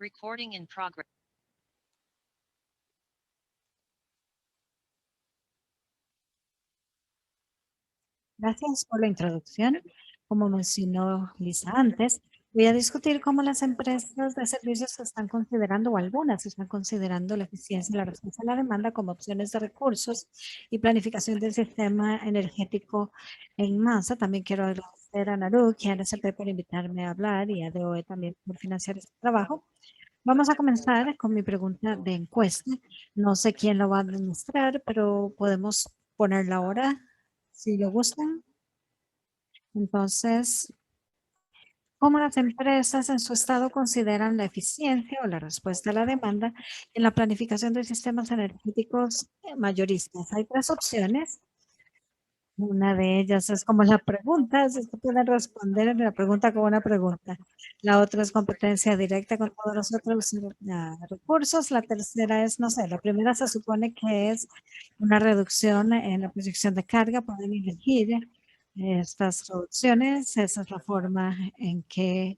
Recording in progress. Gracias por la introducción. Como mencionó Lisa antes, voy a discutir cómo las empresas de servicios están considerando, o algunas están considerando la eficiencia y la respuesta a la demanda como opciones de recursos y planificación del sistema energético en masa. También quiero agradecer a Naru y a NSP por invitarme a hablar y a DOE también por financiar este trabajo. Vamos a comenzar con mi pregunta de encuesta. No sé quién lo va a administrar, pero podemos ponerla ahora si lo gustan. Entonces, ¿cómo las empresas en su estado consideran la eficiencia o la respuesta a la demanda en la planificación de sistemas energéticos mayoristas? Hay tres opciones. Una de ellas es como la pregunta, si se puede responder en la pregunta con una pregunta. La otra es competencia directa con todos los otros recursos. La tercera es, no sé, la primera se supone que es una reducción en la proyección de carga. Pueden elegir estas reducciones. Esa es la forma en que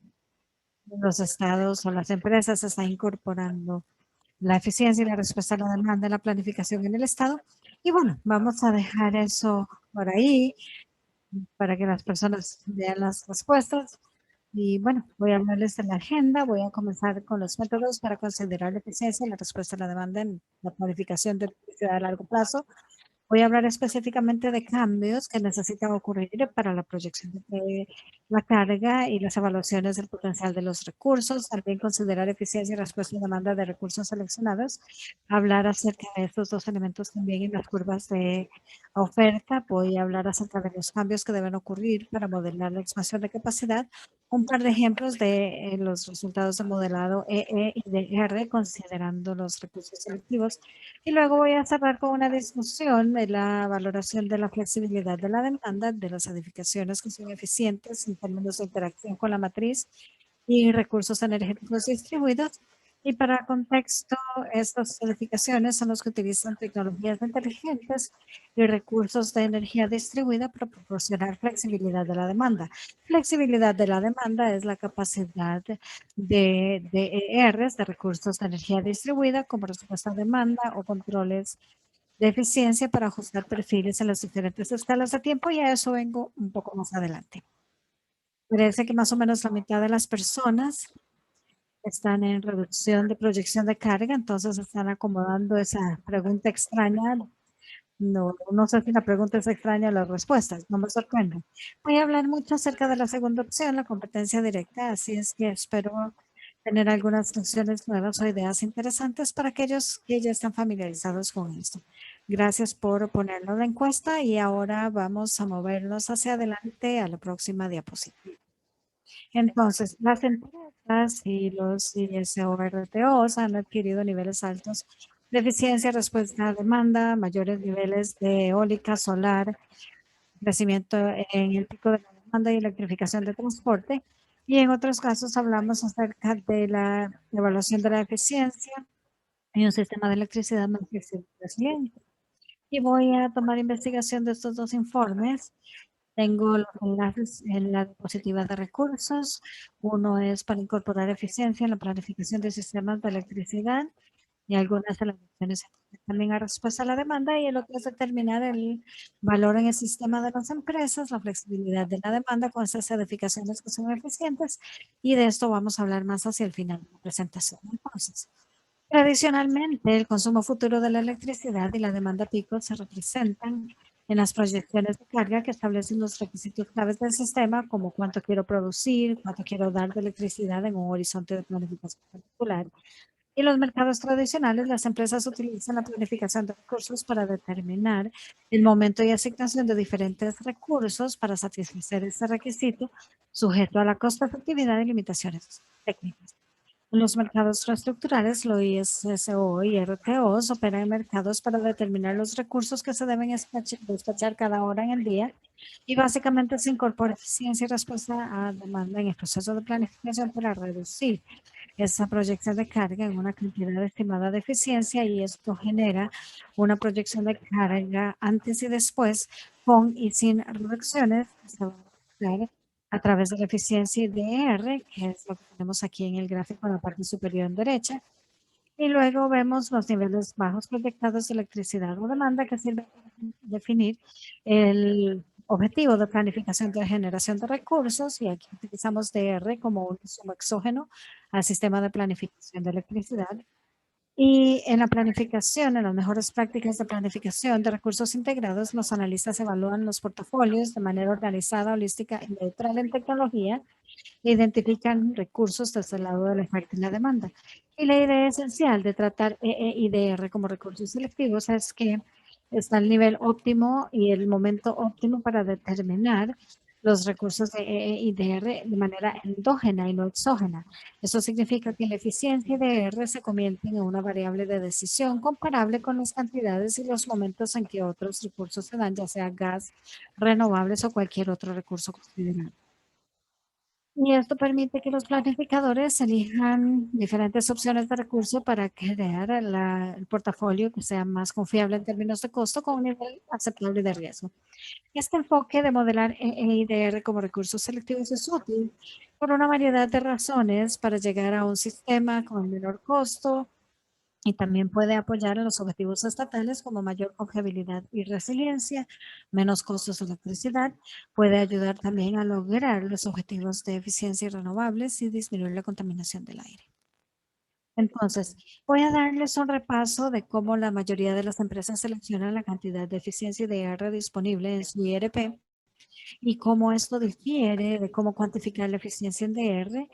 los estados o las empresas están incorporando la eficiencia y la respuesta a la demanda en la planificación en el estado. Y bueno, vamos a dejar eso por ahí para que las personas vean las respuestas. Y bueno, voy a hablarles de la agenda. Voy a comenzar con los métodos para considerar la eficiencia y la respuesta a la demanda en la planificación de electricidad a largo plazo. Voy a hablar específicamente de cambios que necesitan ocurrir para la proyección de la carga y las evaluaciones del potencial de los recursos. También considerar eficiencia y respuesta a demanda de recursos seleccionados. Hablar acerca de estos dos elementos también en las curvas de oferta. Voy a hablar acerca de los cambios que deben ocurrir para modelar la expansión de capacidad. Un par de ejemplos de los resultados de modelado EE y DR considerando los recursos selectivos. Y luego voy a cerrar con una discusión de la valoración de la flexibilidad de la demanda de las edificaciones que son eficientes en términos de interacción con la matriz y recursos energéticos distribuidos. Y para contexto, estas edificaciones son los que utilizan tecnologías inteligentes y recursos de energía distribuida para proporcionar flexibilidad de la demanda. Flexibilidad de la demanda es la capacidad de DERs, de recursos de energía distribuida, como respuesta a demanda o controles de eficiencia para ajustar perfiles en las diferentes escalas de tiempo, y a eso vengo un poco más adelante. Parece que más o menos la mitad de las personas están en reducción de proyección de carga, entonces están acomodando esa pregunta extraña. No sé si la pregunta es extraña o las respuestas, no me sorprende. Voy a hablar mucho acerca de la segunda opción, la competencia directa, así es que espero tener algunas lecciones nuevas o ideas interesantes para aquellos que ya están familiarizados con esto. Gracias por ponerlo en la encuesta y ahora vamos a movernos hacia adelante a la próxima diapositiva. Entonces, las empresas y los ISO-RTOs han adquirido niveles altos de eficiencia, respuesta a demanda, mayores niveles de eólica, solar, crecimiento en el pico de la demanda y electrificación de transporte. Y en otros casos hablamos acerca de la evaluación de la eficiencia y un sistema de electricidad más flexible y resiliente. Y voy a tomar investigación de estos dos informes. Tengo los enlaces en la diapositiva de recursos. Uno es para incorporar eficiencia en la planificación de sistemas de electricidad y algunas de las opciones también a respuesta a la demanda, y el otro es determinar el valor en el sistema de las empresas, la flexibilidad de la demanda con esas edificaciones que son eficientes, y de esto vamos a hablar más hacia el final de la presentación. Entonces, tradicionalmente, el consumo futuro de la electricidad y la demanda pico se representan en las proyecciones de carga que establecen los requisitos claves del sistema, como cuánto quiero producir, cuánto quiero dar de electricidad en un horizonte de planificación particular. Y en los mercados tradicionales, las empresas utilizan la planificación de recursos para determinar el momento y asignación de diferentes recursos para satisfacer ese requisito, sujeto a la costo efectividad y limitaciones técnicas. En los mercados reestructurales, los ISO y RTOs operan en mercados para determinar los recursos que se deben despachar cada hora en el día, y básicamente se incorpora eficiencia y respuesta a demanda en el proceso de planificación para reducir esa proyección de carga en una cantidad estimada de eficiencia, y esto genera una proyección de carga antes y después con y sin reducciones que se van a a través de la eficiencia IDR, que es lo que tenemos aquí en el gráfico en la parte superior derecha. Y luego vemos los niveles bajos proyectados de electricidad o demanda que sirven para definir el objetivo de planificación de generación de recursos. Y aquí utilizamos DR como un insumo exógeno al sistema de planificación de electricidad. Y en la planificación, en las mejores prácticas de planificación de recursos integrados, los analistas evalúan los portafolios de manera organizada, holística y neutral en tecnología, identifican recursos desde el lado de la oferta y la demanda. Y la idea esencial de tratar y DR como recursos selectivos es que está el nivel óptimo y el momento óptimo para determinar los recursos de y DR de manera endógena y no exógena. Eso significa que la eficiencia IDR se convierte en una variable de decisión comparable con las cantidades y los momentos en que otros recursos se dan, ya sea gas, renovables o cualquier otro recurso considerado. Y esto permite que los planificadores elijan diferentes opciones de recursos para crear el portafolio que sea más confiable en términos de costo con un nivel aceptable de riesgo. Este enfoque de modelar EIDR como recursos selectivos es útil por una variedad de razones para llegar a un sistema con menor costo, y también puede apoyar en los objetivos estatales como mayor confiabilidad y resiliencia, menos costos de electricidad. Puede ayudar también a lograr los objetivos de eficiencia y renovables y disminuir la contaminación del aire. Entonces, voy a darles un repaso de cómo la mayoría de las empresas seleccionan la cantidad de eficiencia de R disponible en su IRP y cómo esto difiere de cómo cuantificar la eficiencia en DR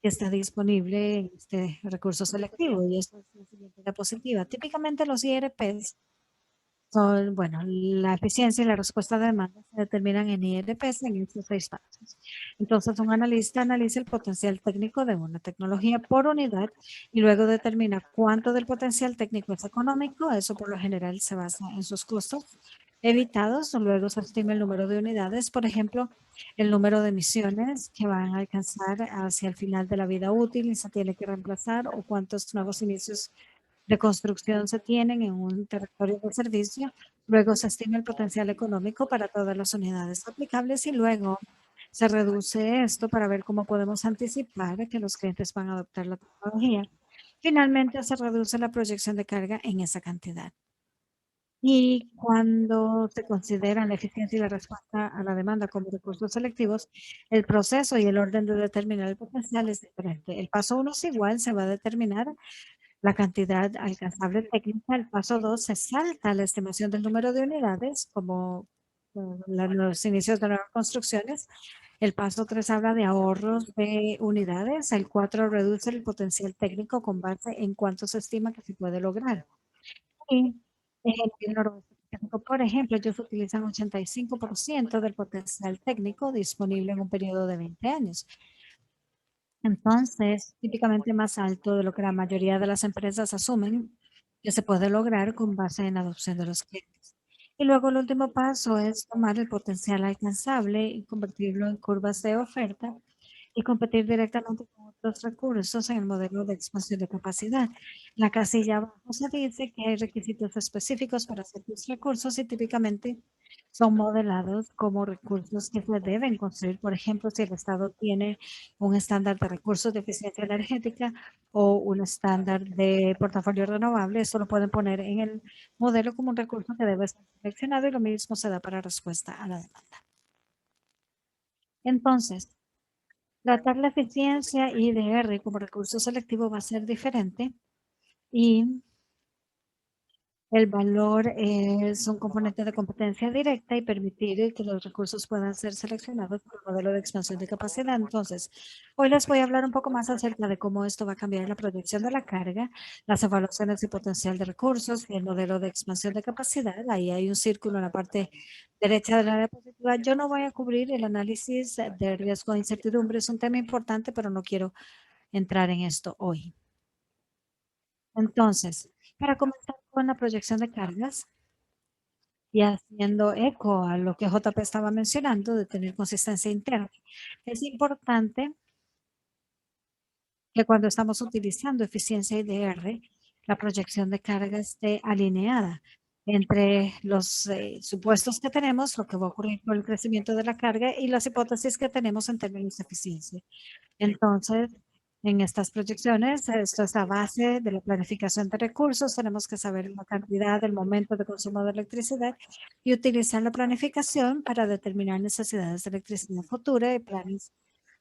que está disponible en este recurso selectivo. Y esto es la siguiente diapositiva. Típicamente los IRPs son, bueno, la eficiencia y la respuesta de demanda se determinan en IRPs en estos 6 pasos. Entonces, un analista analiza el potencial técnico de una tecnología por unidad y luego determina cuánto del potencial técnico es económico. Eso por lo general se basa en sus costos evitados. Luego se estima el número de unidades, por ejemplo, el número de emisiones que van a alcanzar hacia el final de la vida útil y se tiene que reemplazar, o cuántos nuevos inicios de construcción se tienen en un territorio de servicio. Luego se estima el potencial económico para todas las unidades aplicables y luego se reduce esto para ver cómo podemos anticipar que los clientes van a adoptar la tecnología. Finalmente se reduce la proyección de carga en esa cantidad. Y cuando se consideran la eficiencia y la respuesta a la demanda como recursos selectivos, el proceso y el orden de determinar el potencial es diferente. El paso 1 es igual, se va a determinar la cantidad alcanzable técnica. El paso 2 se salta la estimación del número de unidades, como los inicios de nuevas construcciones. El paso 3 habla de ahorros de unidades. El 4 reduce el potencial técnico con base en cuánto se estima que se puede lograr. Y en el noroeste técnico, por ejemplo, ellos utilizan 85% del potencial técnico disponible en un periodo de 20 años. Entonces, típicamente más alto de lo que la mayoría de las empresas asumen que se puede lograr con base en la adopción de los clientes. Y luego el último paso es tomar el potencial alcanzable y convertirlo en curvas de oferta y competir directamente con otros recursos en el modelo de expansión de capacidad. La casilla abajo se dice que hay requisitos específicos para ciertos recursos y típicamente son modelados como recursos que se deben construir. Por ejemplo, si el Estado tiene un estándar de recursos de eficiencia energética o un estándar de portafolio renovable, esto lo pueden poner en el modelo como un recurso que debe ser seleccionado y lo mismo se da para respuesta a la demanda. Entonces, tratar la eficiencia IDR como recurso selectivo va a ser diferente y el valor es un componente de competencia directa y permitir que los recursos puedan ser seleccionados por el modelo de expansión de capacidad. Entonces, hoy les voy a hablar un poco más acerca de cómo esto va a cambiar la proyección de la carga, las evaluaciones y potencial de recursos y el modelo de expansión de capacidad. Ahí hay un círculo en la parte derecha del área positiva. Yo no voy a cubrir el análisis de riesgo e incertidumbre. Es un tema importante, pero no quiero entrar en esto hoy. Entonces, para comenzar con la proyección de cargas y haciendo eco a lo que JP estaba mencionando de tener consistencia interna, es importante que cuando estamos utilizando eficiencia IDR, la proyección de carga esté alineada entre los supuestos que tenemos, lo que va a ocurrir con el crecimiento de la carga y las hipótesis que tenemos en términos de eficiencia. Entonces, en estas proyecciones, esto es la base de la planificación de recursos. Tenemos que saber la cantidad, el momento de consumo de electricidad y utilizar la planificación para determinar necesidades de electricidad futura y planes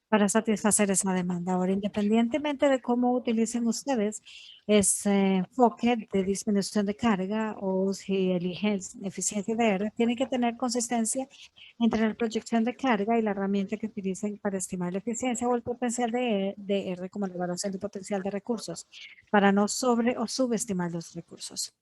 para satisfacer esa demanda. Ahora, independientemente de cómo utilicen ustedes ese enfoque de disminución de carga o si eligen eficiencia de R, tiene que tener consistencia entre la proyección de carga y la herramienta que utilicen para estimar la eficiencia o el potencial de R como la evaluación del potencial de recursos, para no sobre o subestimar los recursos.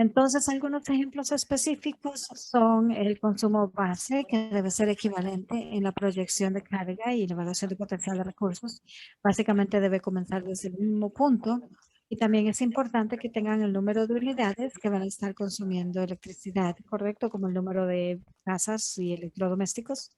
Entonces, algunos ejemplos específicos son el consumo base, que debe ser equivalente en la proyección de carga y la evaluación de potencial de recursos. Básicamente debe comenzar desde el mismo punto. Y también es importante que tengan el número de unidades que van a estar consumiendo electricidad, ¿correcto? Como el número de casas y electrodomésticos.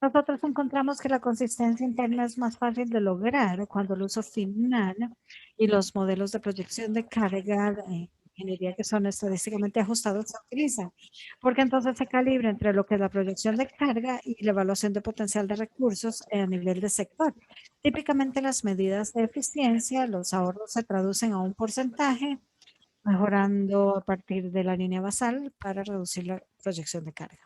Nosotros encontramos que la consistencia interna es más fácil de lograr cuando el uso final y los modelos de proyección de carga de ingeniería que son estadísticamente ajustados se utilizan, porque entonces se calibra entre lo que es la proyección de carga y la evaluación de potencial de recursos a nivel de sector. Típicamente las medidas de eficiencia, los ahorros se traducen a un porcentaje, mejorando a partir de la línea basal para reducir la proyección de carga.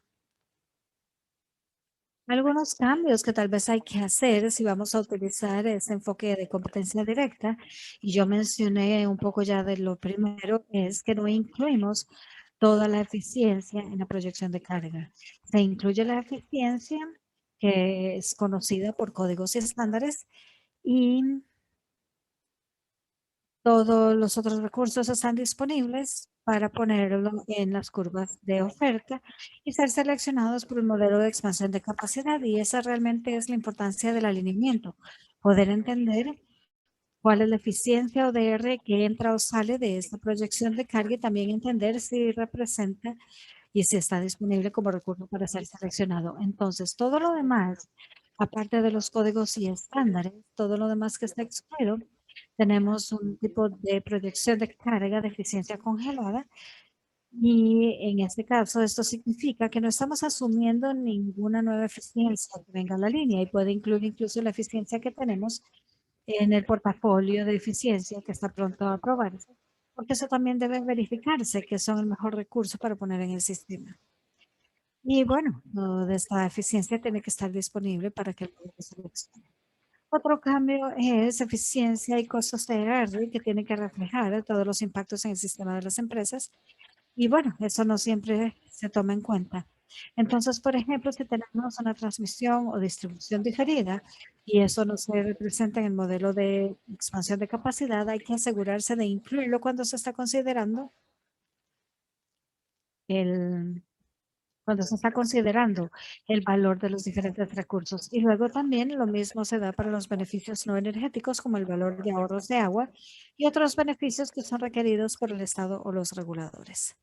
Algunos cambios que tal vez hay que hacer si vamos a utilizar ese enfoque de competencia directa, y yo mencioné un poco ya de lo primero, es que no incluimos toda la eficiencia en la proyección de carga. Se incluye la eficiencia que es conocida por códigos y estándares y todos los otros recursos están disponibles para ponerlo en las curvas de oferta y ser seleccionados por el modelo de expansión de capacidad. Y esa realmente es la importancia del alineamiento, poder entender cuál es la eficiencia ODR que entra o sale de esta proyección de carga y también entender si representa y si está disponible como recurso para ser seleccionado. Entonces, todo lo demás, aparte de los códigos y estándares, todo lo demás que está excluido, tenemos un tipo de proyección de carga de eficiencia congelada y en este caso esto significa que no estamos asumiendo ninguna nueva eficiencia que venga a la línea y puede incluir incluso la eficiencia que tenemos en el portafolio de eficiencia que está pronto a aprobarse, porque eso también debe verificarse que son el mejor recurso para poner en el sistema. Y bueno, toda esta eficiencia tiene que estar disponible para que el modelo se seleccione. Otro cambio es eficiencia y costos de R que tienen que reflejar todos los impactos en el sistema de las empresas. Y bueno, eso no siempre se toma en cuenta. Entonces, por ejemplo, si tenemos una transmisión o distribución diferida y eso no se representa en el modelo de expansión de capacidad, hay que asegurarse de incluirlo cuando se está considerando el cuando se está considerando el valor de los diferentes recursos. Y luego también lo mismo se da para los beneficios no energéticos como el valor de ahorros de agua y otros beneficios que son requeridos por el Estado o los reguladores.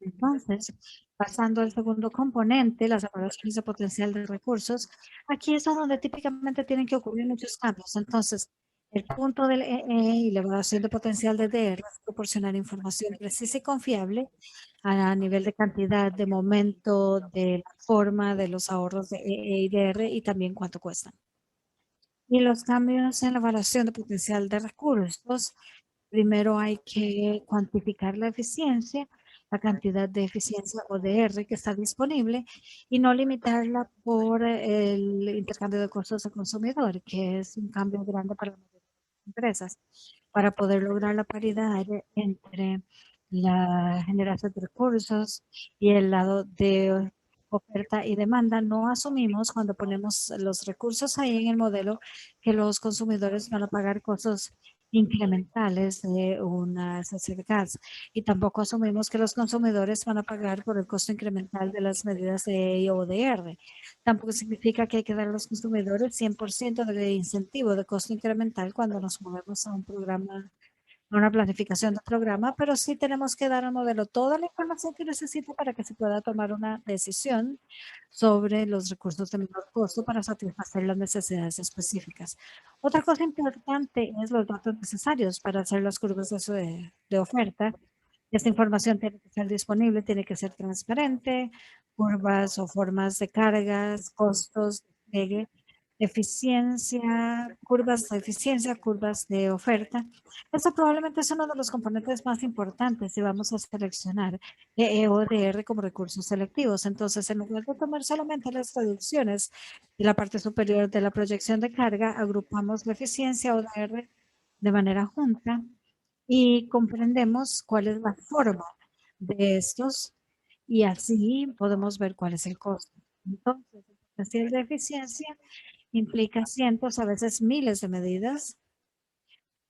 Entonces, pasando al segundo componente, las evaluaciones de potencial de recursos, aquí es donde típicamente tienen que ocurrir muchos cambios. Entonces, el punto del EE y la evaluación de potencial de DR es proporcionar información precisa y confiable a nivel de cantidad, de momento, de la forma de los ahorros de EE y DR y también cuánto cuestan. Y los cambios en la evaluación de potencial de recursos, primero hay que cuantificar la eficiencia, la cantidad de eficiencia o de R que está disponible y no limitarla por el intercambio de costos al consumidor, que es un cambio grande para las empresas, para poder lograr la paridad entre la generación de recursos y el lado de oferta y demanda. No asumimos cuando ponemos los recursos ahí en el modelo que los consumidores van a pagar costos incrementales de una estación de gas y tampoco asumimos que los consumidores van a pagar por el costo incremental de las medidas de ODR. Tampoco significa que hay que dar a los consumidores 100% de incentivo de costo incremental cuando nos movemos a un programa, a una planificación de programa, pero sí tenemos que dar al modelo toda la información que necesita para que se pueda tomar una decisión sobre los recursos de menor costo para satisfacer las necesidades específicas. Otra cosa importante es los datos necesarios para hacer las curvas de oferta. Esta información tiene que ser disponible, tiene que ser transparente, curvas o formas de cargas, costos, despliegue, eficiencia, curvas de oferta. Esto probablemente es uno de los componentes más importantes si vamos a seleccionar EODR como recursos selectivos. Entonces, en lugar de tomar solamente las reducciones de la parte superior de la proyección de carga, agrupamos la eficiencia ODR de manera junta y comprendemos cuál es la forma de estos y así podemos ver cuál es el costo. Entonces, el potencial de eficiencia implica cientos, a veces miles de medidas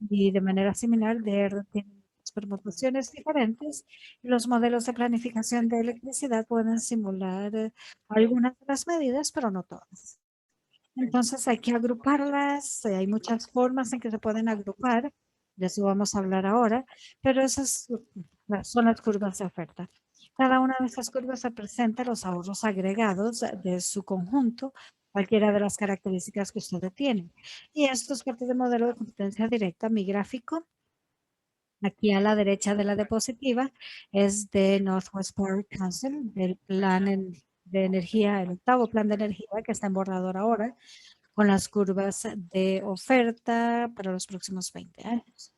y de manera similar DR tiene muchas permutaciones diferentes y los modelos de planificación de electricidad pueden simular algunas de las medidas, pero no todas. Entonces hay que agruparlas, hay muchas formas en que se pueden agrupar, de eso vamos a hablar ahora, pero esas son las curvas de oferta. Cada una de esas curvas representa los ahorros agregados de su conjunto, cualquiera de las características que usted tiene. Y esto es parte del modelo de competencia directa. Mi gráfico, aquí a la derecha de la diapositiva, es de Northwest Power Council, del de energía, el octavo plan de energía que está en borrador ahora con las curvas de oferta para los próximos 20 años.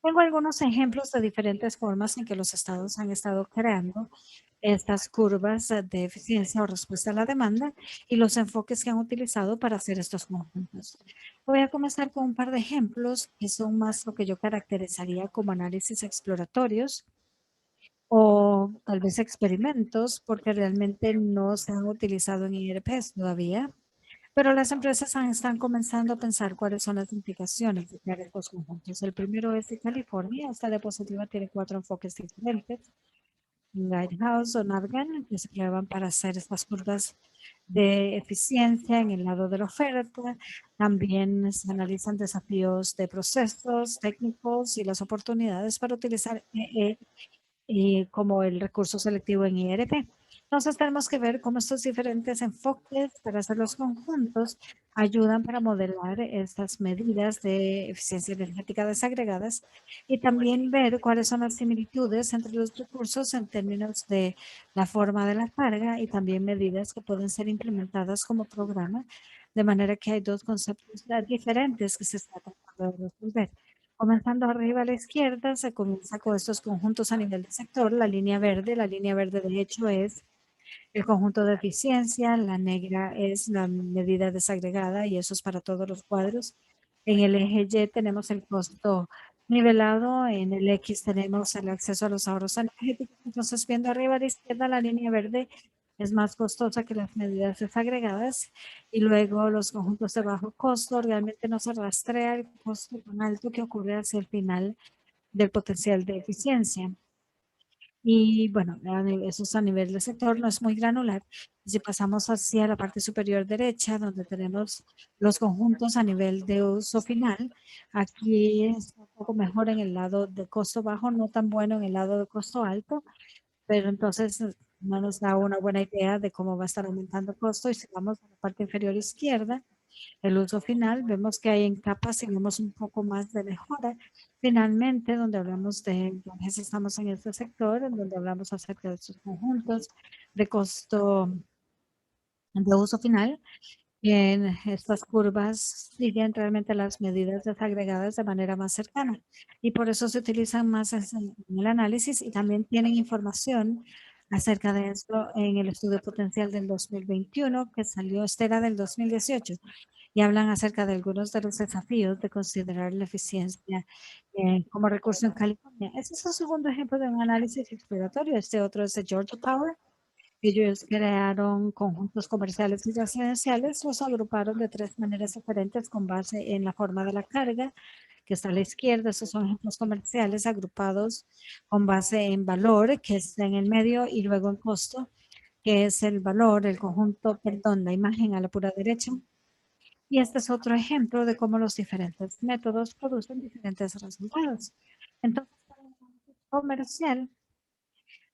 Tengo algunos ejemplos de diferentes formas en que los estados han estado creando estas curvas de eficiencia o respuesta a la demanda y los enfoques que han utilizado para hacer estos conjuntos. Voy a comenzar con un par de ejemplos que son más lo que yo caracterizaría como análisis exploratorios o tal vez experimentos porque realmente no se han utilizado en IRPs todavía. Pero las empresas están comenzando a pensar cuáles son las implicaciones de crear estos conjuntos. El primero es de California. Esta diapositiva tiene 4 enfoques diferentes. Lighthouse o Navgan, que se creaban para hacer estas curvas de eficiencia en el lado de la oferta. También se analizan desafíos de procesos técnicos y las oportunidades para utilizar como el recurso selectivo en IRP. Entonces tenemos que ver cómo estos diferentes enfoques para hacer los conjuntos ayudan para modelar estas medidas de eficiencia energética desagregadas y también ver cuáles son las similitudes entre los recursos en términos de la forma de la carga y también medidas que pueden ser implementadas como programa, de manera que hay dos conceptos diferentes que se están tratando de resolver. Comenzando arriba a la izquierda, se comienza con estos conjuntos a nivel de sector. La línea verde de hecho es el conjunto de eficiencia, la negra es la medida desagregada y eso es para todos los cuadros. En el eje Y tenemos el costo nivelado, en el X tenemos el acceso a los ahorros energéticos. Entonces, viendo arriba a la izquierda, la línea verde es más costosa que las medidas desagregadas y luego los conjuntos de bajo costo realmente no se rastrea el costo tan alto que ocurre hacia el final del potencial de eficiencia. Y bueno, eso es a nivel del sector, no es muy granular. Si pasamos hacia la parte superior derecha, donde tenemos los conjuntos a nivel de uso final, aquí es un poco mejor en el lado de costo bajo, no tan bueno en el lado de costo alto, pero entonces no nos da una buena idea de cómo va a estar aumentando el costo. Y si vamos a la parte inferior izquierda, el uso final, vemos que hay en capas y vemos un poco más de mejora. Finalmente, donde hablamos de, entonces estamos en este sector, en donde hablamos acerca de estos conjuntos de costo de uso final. En estas curvas siguen realmente las medidas desagregadas de manera más cercana y por eso se utilizan más en el análisis y también tienen información acerca de esto en el estudio potencial del 2021 que salió, este era del 2018 y hablan acerca de algunos de los desafíos de considerar la eficiencia como recurso en California. Ese es un segundo ejemplo de un análisis exploratorio. Este otro es de Georgia Power. Ellos crearon conjuntos comerciales y residenciales, los agruparon de 3 maneras diferentes con base en la forma de la carga, que está a la izquierda. Esos son ejemplos comerciales agrupados con base en valor, que está en el medio, y luego en costo, que es el valor, el conjunto, perdón, la imagen a la pura derecha. Y este es otro ejemplo de cómo los diferentes métodos producen diferentes resultados. Entonces, para un comercial,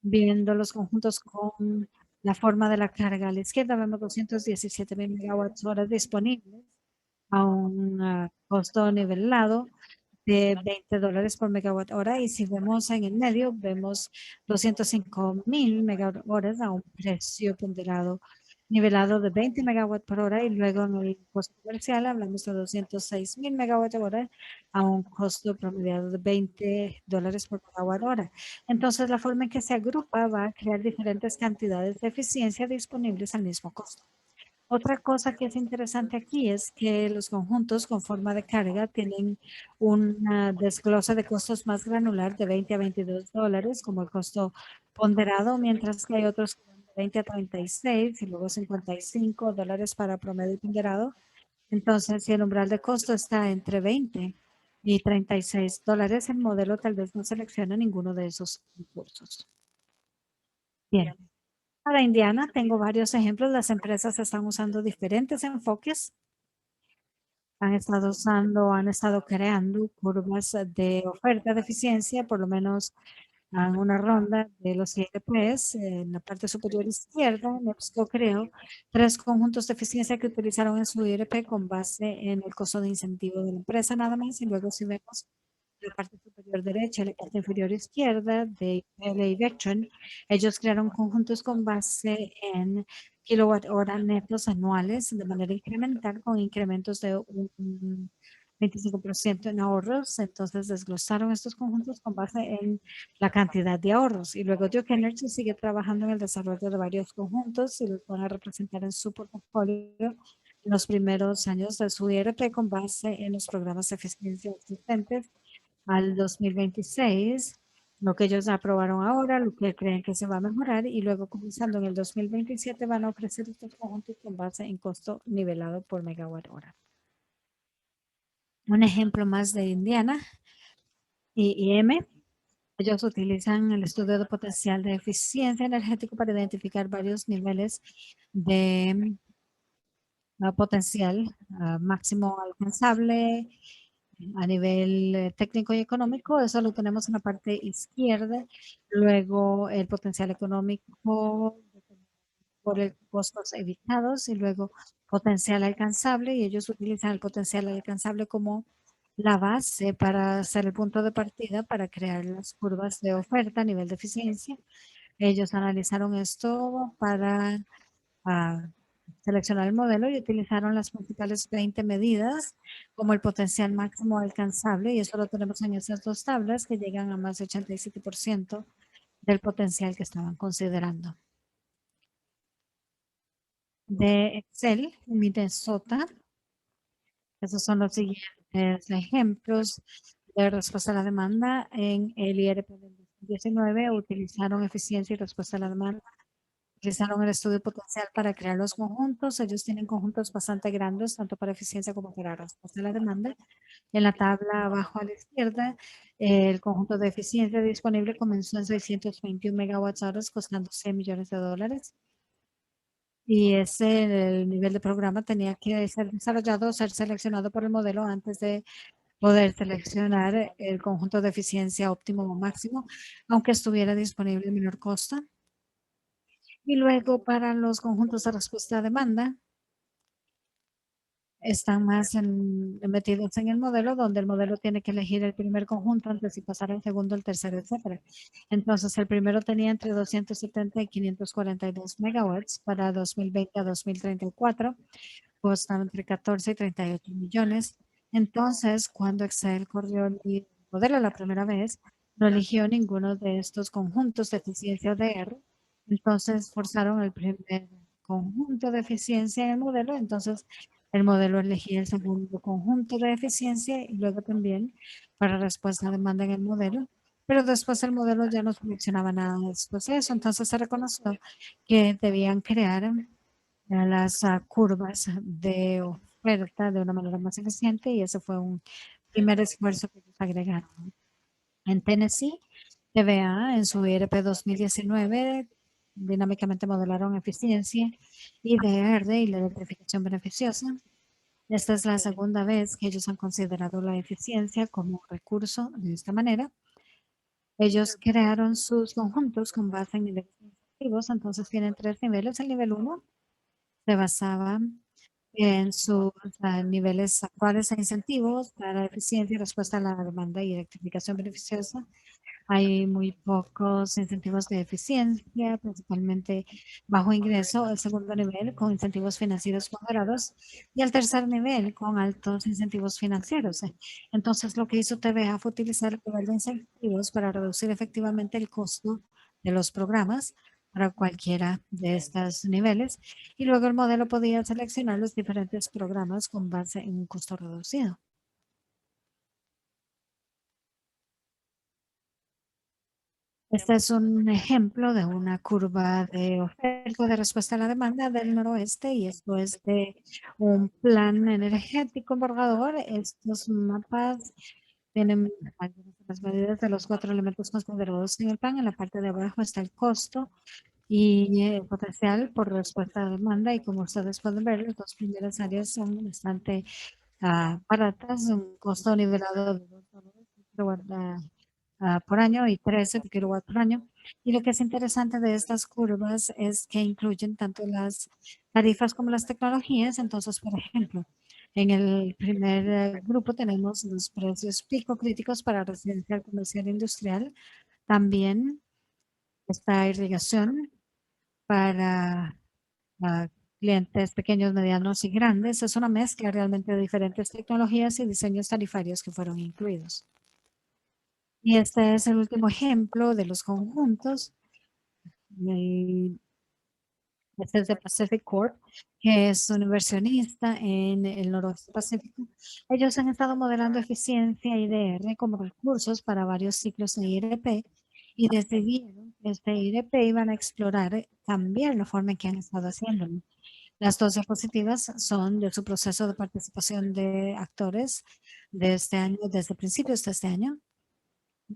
viendo los conjuntos con la forma de la carga a la izquierda, vemos 217,000 megawatts horas disponibles a un costo nivelado de $20 por megawatt hora, y si vemos en el medio, vemos 205,000 megawatt horas a un precio ponderado nivelado de 20 megawatt por hora, y luego en el costo comercial hablamos de 206,000 megawatt hora a un costo promediado de $20 por megawatt hora. Entonces, la forma en que se agrupa va a crear diferentes cantidades de eficiencia disponibles al mismo costo. Otra cosa que es interesante aquí es que los conjuntos con forma de carga tienen una desglose de costos más granular de 20 a $22 como el costo ponderado, mientras que hay otros que van de 20 a 36 y luego $55 para promedio y ponderado. Entonces, si el umbral de costo está entre 20 y $36, el modelo tal vez no selecciona ninguno de esos recursos. Bien. Para Indiana tengo varios ejemplos. Las empresas están usando diferentes enfoques. Han estado creando curvas de oferta de eficiencia, por lo menos en una ronda de los IRPs. En la parte superior izquierda, NEPSCO creó 3 conjuntos de eficiencia que utilizaron en su IRP con base en el costo de incentivo de la empresa nada más. Y luego si vemos la parte superior derecha y la parte inferior izquierda de LA Vectron, ellos crearon conjuntos con base en kilowatt hora netos anuales de manera incremental con incrementos de un 25% en ahorros. Entonces desglosaron estos conjuntos con base en la cantidad de ahorros. Y luego Duke Energy sigue trabajando en el desarrollo de varios conjuntos y los van a representar en su portafolio en los primeros años de su IRP con base en los programas de eficiencia existentes al 2026, lo que ellos aprobaron ahora, lo que creen que se va a mejorar, y luego comenzando en el 2027 van a ofrecer estos conjuntos con base en costo nivelado por megawatt hora. Un ejemplo más de Indiana y IM. Ellos utilizan el estudio de potencial de eficiencia energética para identificar varios niveles de potencial máximo alcanzable a nivel técnico y económico. Eso lo tenemos en la parte izquierda. Luego el potencial económico por el costos evitados, y luego potencial alcanzable, y ellos utilizan el potencial alcanzable como la base para hacer el punto de partida para crear las curvas de oferta a nivel de eficiencia. Ellos analizaron esto para seleccionar el modelo y utilizaron las principales 20 medidas como el potencial máximo alcanzable, y eso lo tenemos en esas dos tablas que llegan a más de 87% del potencial que estaban considerando. De Excel, Minnesota, esos son los siguientes ejemplos de respuesta a la demanda. En el IRP del 2019 utilizaron eficiencia y respuesta a la demanda. Utilizaron el estudio potencial para crear los conjuntos. Ellos tienen conjuntos bastante grandes, tanto para eficiencia como para respuesta a la demanda. En la tabla abajo a la izquierda, el conjunto de eficiencia disponible comenzó en 621 megawatts horas, costando $6 millones. Y ese el nivel de programa tenía que ser desarrollado o ser seleccionado por el modelo antes de poder seleccionar el conjunto de eficiencia óptimo o máximo, aunque estuviera disponible a menor costo. Y luego para los conjuntos de respuesta a demanda, están más metidos en el modelo, donde el modelo tiene que elegir el primer conjunto antes de pasar al segundo, el tercero, etcétera. Entonces, el primero tenía entre 270 y 542 megawatts para 2020 a 2034, costaba entre 14 y 38 millones. Entonces, cuando Excel corrió el modelo la primera vez, no eligió ninguno de estos conjuntos de eficiencia ODR. Entonces, forzaron el primer conjunto de eficiencia en el modelo. Entonces, el modelo elegía el segundo conjunto de eficiencia y luego también para respuesta a demanda en el modelo. Pero después el modelo ya no seleccionaba nada después de eso. Entonces se reconoció que debían crear las curvas de oferta de una manera más eficiente, y ese fue un primer esfuerzo que ellos agregaron. En Tennessee, TVA en su IRP 2019 dinámicamente modelaron eficiencia, IDR y la electrificación beneficiosa. Esta es la segunda vez que ellos han considerado la eficiencia como recurso de esta manera. Ellos crearon sus conjuntos con base en niveles incentivos, entonces tienen 3 niveles. El nivel 1 se basaba en sus niveles actuales e incentivos para eficiencia y respuesta a la demanda y rectificación beneficiosa. Hay muy pocos incentivos de eficiencia, principalmente bajo ingreso. El segundo nivel con incentivos financieros moderados y el tercer nivel con altos incentivos financieros. Entonces, lo que hizo TVA fue utilizar el nivel de incentivos para reducir efectivamente el costo de los programas para cualquiera de estos niveles y luego el modelo podía seleccionar los diferentes programas con base en un costo reducido. Este es un ejemplo de una curva de oferta de respuesta a la demanda del noroeste y esto es de un plan energético embargador. Estos mapas tienen algunas de las medidas de los cuatro elementos considerados en el plan. En la parte de abajo está el costo y el potencial por respuesta a la demanda y como ustedes pueden ver, las dos primeras áreas son bastante baratas, un costo nivelado de $2 por año y 13 kilowatts por año. Y lo que es interesante de estas curvas es que incluyen tanto las tarifas como las tecnologías. Entonces, por ejemplo, en el primer grupo tenemos los precios pico críticos para residencial, comercial e industrial. También está irrigación para clientes pequeños, medianos y grandes. Es una mezcla realmente de diferentes tecnologías y diseños tarifarios que fueron incluidos. Y este es el último ejemplo de los conjuntos. Este es de Pacific Corp, que es un inversionista en el noroeste pacífico. Ellos han estado modelando eficiencia IDR como recursos para varios ciclos de IRP y decidieron que este IRP iban a explorar cambiar la forma en que han estado haciéndolo. Las dos diapositivas son de su proceso de participación de actores de este año, desde principios de este año.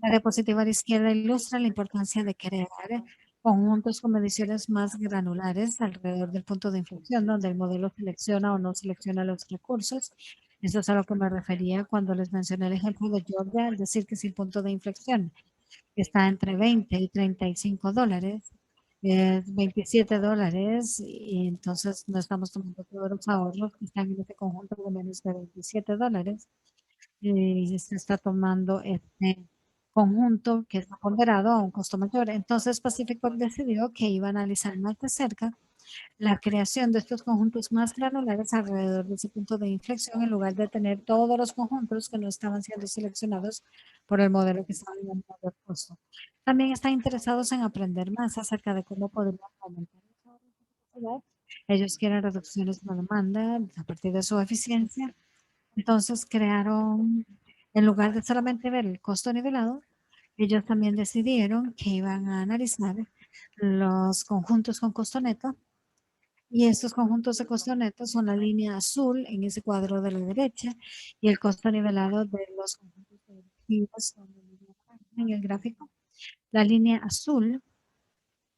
La diapositiva a la izquierda ilustra la importancia de crear conjuntos con mediciones más granulares alrededor del punto de inflexión, donde el modelo selecciona o no selecciona los recursos. Eso es a lo que me refería cuando les mencioné el ejemplo de Georgia, al decir que si el punto de inflexión está entre 20 y $35, es $27 y entonces no estamos tomando todos los ahorros que están en este conjunto de menos de $27 y se está tomando este conjunto que está ponderado a un costo mayor. Entonces Pacífico decidió que iba a analizar más de cerca la creación de estos conjuntos más granulares alrededor de ese punto de inflexión en lugar de tener todos los conjuntos que no estaban siendo seleccionados por el modelo que estaba en el costo. También están interesados en aprender más acerca de cómo podrían aumentar la capacidad. Ellos quieren reducciones de la demanda a partir de su eficiencia. Entonces crearon, en lugar de solamente ver el costo nivelado, ellos también decidieron que iban a analizar los conjuntos con costo neto y estos conjuntos de costo neto son la línea azul en ese cuadro de la derecha y el costo nivelado de los conjuntos de son la línea naranja en el gráfico. La línea azul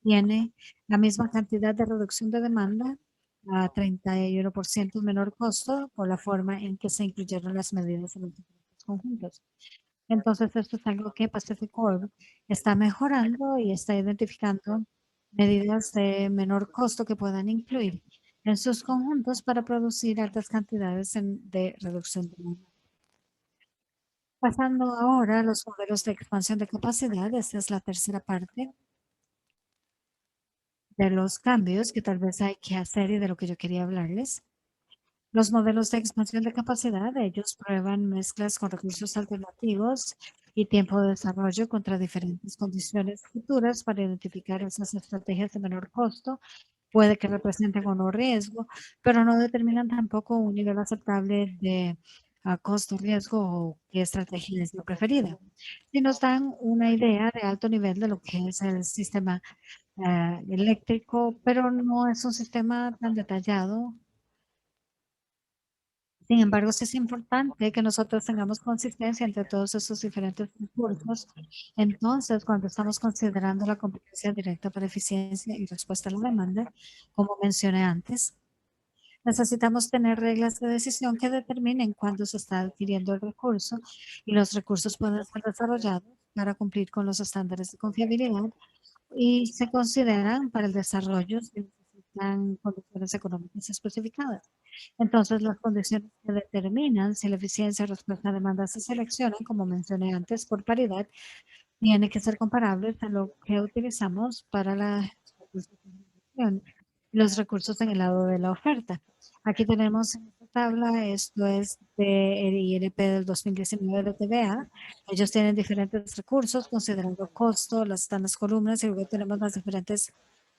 tiene la misma cantidad de reducción de demanda a 31% menor costo por la forma en que se incluyeron las medidas en los diferentes conjuntos. Entonces, esto es algo que Pacific Orb está mejorando y está identificando medidas de menor costo que puedan incluir en sus conjuntos para producir altas cantidades de reducción de demanda. Pasando ahora a los modelos de expansión de capacidad, esta es la tercera parte de los cambios que tal vez hay que hacer y de lo que yo quería hablarles. Los modelos de expansión de capacidad, ellos prueban mezclas con recursos alternativos y tiempo de desarrollo contra diferentes condiciones futuras para identificar esas estrategias de menor costo. Puede que representen o no riesgo, pero no determinan tampoco un nivel aceptable de costo-riesgo o qué estrategia es la preferida. Si nos dan una idea de alto nivel de lo que es el sistema eléctrico, pero no es un sistema tan detallado. Sin embargo, sí es importante que nosotros tengamos consistencia entre todos esos diferentes recursos. Entonces, cuando estamos considerando la competencia directa para eficiencia y respuesta a la demanda, como mencioné antes, necesitamos tener reglas de decisión que determinen cuándo se está adquiriendo el recurso y los recursos pueden ser desarrollados para cumplir con los estándares de confiabilidad y se consideran para el desarrollo si necesitan condiciones económicas especificadas. Entonces, las condiciones que determinan si la eficiencia o respuesta a demanda se selecciona, como mencioné antes, por paridad, tiene que ser comparables a lo que utilizamos para los recursos en el lado de la oferta. Aquí tenemos en esta tabla, esto es del IRP del 2019 de TVA. Ellos tienen diferentes recursos considerando costo, están las columnas y luego tenemos las diferentes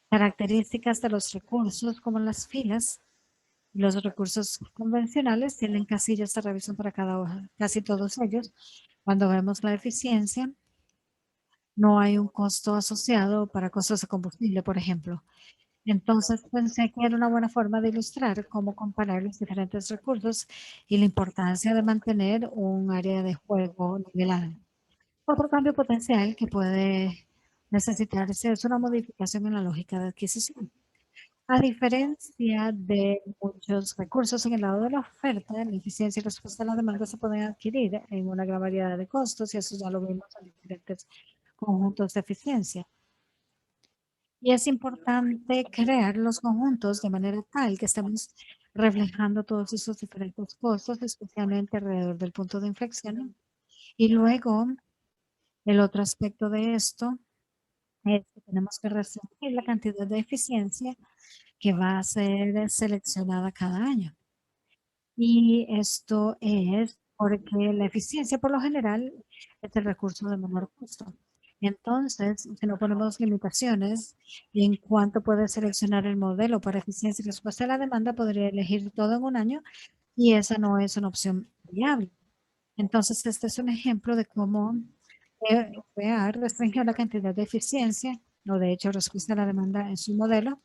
características de los recursos como las filas. Los recursos convencionales tienen casillas de revisión para cada hoja, casi todos ellos. Cuando vemos la eficiencia, no hay un costo asociado para costos de combustible, por ejemplo. Entonces pensé que era una buena forma de ilustrar cómo comparar los diferentes recursos y la importancia de mantener un área de juego nivelada. Otro cambio potencial que puede necesitarse es una modificación en la lógica de adquisición. A diferencia de muchos recursos en el lado de la oferta, la eficiencia y respuesta a la demanda se pueden adquirir en una gran variedad de costos y eso ya lo vimos en diferentes conjuntos de eficiencia. Y es importante crear los conjuntos de manera tal que estemos reflejando todos esos diferentes costos, especialmente alrededor del punto de inflexión. Y luego, el otro aspecto de esto es que tenemos que restringir la cantidad de eficiencia que va a ser seleccionada cada año. Y esto es porque la eficiencia por lo general es el recurso de menor costo. Entonces, si no ponemos limitaciones en cuánto puede seleccionar el modelo para eficiencia y respuesta a la demanda, podría elegir todo en un año y esa no es una opción viable. Entonces, este es un ejemplo de cómo restringir la cantidad de eficiencia o de hecho respuesta a la demanda en su modelo.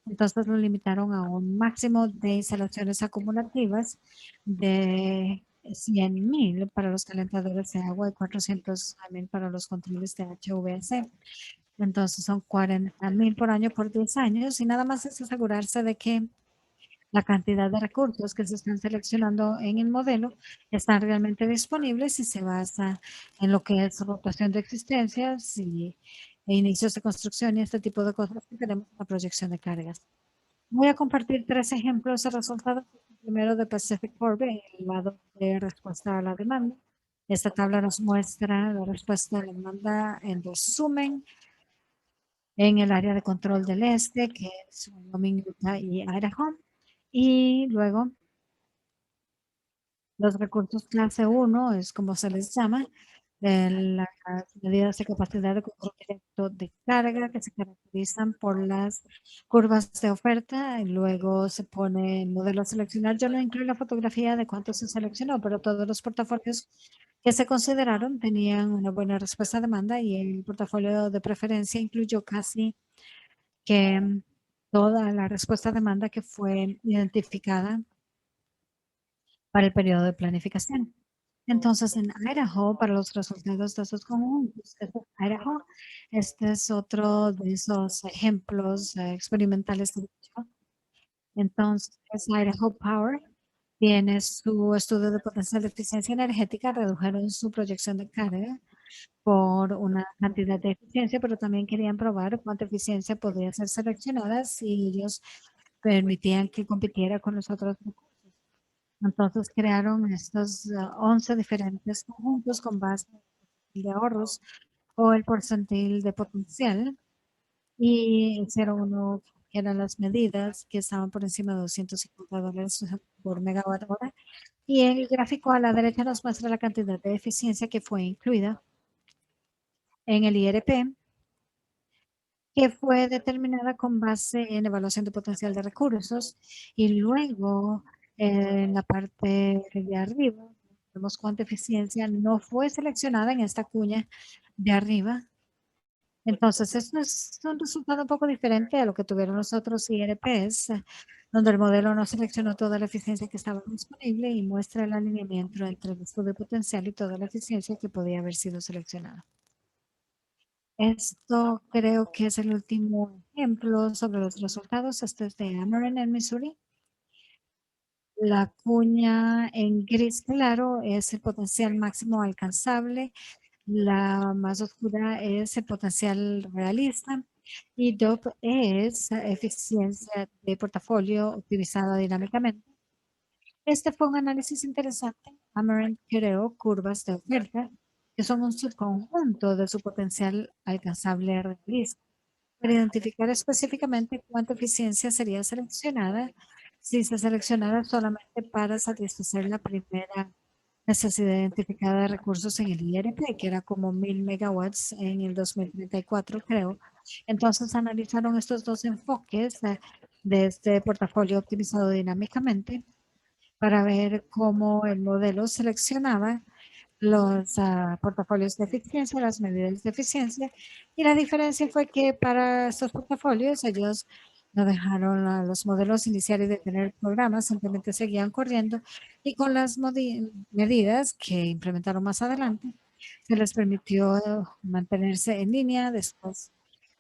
Entonces lo limitaron a un máximo de instalaciones acumulativas de 100,000 para los calentadores de agua y 400,000 para los controles de HVAC. Entonces son 40,000 por año por 10 años y nada más es asegurarse de que la cantidad de recursos que se están seleccionando en el modelo están realmente disponibles y se basa en lo que es rotación de existencias y inicios de construcción y este tipo de cosas que tenemos en la proyección de cargas. Voy a compartir 3 ejemplos de resultados. Primero de Pacific Corp, el lado de respuesta a la demanda. Esta tabla nos muestra la respuesta a la demanda en resumen en el área de control del este, que es Wyoming, Utah y Idaho. Y luego los recursos clase 1 es como se les llama, las medidas de capacidad de control directo de carga que se caracterizan por las curvas de oferta y luego se pone el modelo a seleccionar. Yo no incluí la fotografía de cuánto se seleccionó, pero todos los portafolios que se consideraron tenían una buena respuesta a demanda y el portafolio de preferencia incluyó casi que toda la respuesta a demanda que fue identificada para el periodo de planificación. Entonces, en Idaho, para los resultados de esos conjuntos, Idaho, este es otro de esos ejemplos experimentales. Entonces, Idaho Power tiene su estudio de potencial de eficiencia energética, redujeron su proyección de carga por una cantidad de eficiencia, pero también querían probar cuánta eficiencia podía ser seleccionada si ellos permitían que compitiera con los otros recursos. Entonces crearon estos 11 diferentes conjuntos con base de ahorros o el porcentil de potencial y hicieron uno que eran las medidas que estaban por encima de $250 por megawatt hora. Y el gráfico a la derecha nos muestra la cantidad de eficiencia que fue incluida en el IRP, que fue determinada con base en evaluación de potencial de recursos y luego en la parte de arriba vemos cuánta eficiencia no fue seleccionada en esta cuña de arriba. Entonces, esto es un resultado un poco diferente a lo que tuvieron los otros IRPs, donde el modelo no seleccionó toda la eficiencia que estaba disponible y muestra el alineamiento entre el estudio potencial y toda la eficiencia que podía haber sido seleccionada. Esto creo que es el último ejemplo sobre los resultados. Este es de Ameren en Missouri. La cuña en gris claro es el potencial máximo alcanzable. La más oscura es el potencial realista. Y DOP es eficiencia de portafolio optimizada dinámicamente. Este fue un análisis interesante. Amaranth creó curvas de oferta que son un subconjunto de su potencial alcanzable realista para identificar específicamente cuánta eficiencia sería seleccionada si se seleccionara solamente para satisfacer la primera necesidad identificada de recursos en el IRP, que era como 1000 megawatts en el 2034, creo. Entonces analizaron estos dos enfoques de este portafolio optimizado dinámicamente para ver cómo el modelo seleccionaba los portafolios de eficiencia, las medidas de eficiencia. Y la diferencia fue que para estos portafolios ellos no dejaron a los modelos iniciales de tener programas, simplemente seguían corriendo y con las medidas que implementaron más adelante se les permitió mantenerse en línea después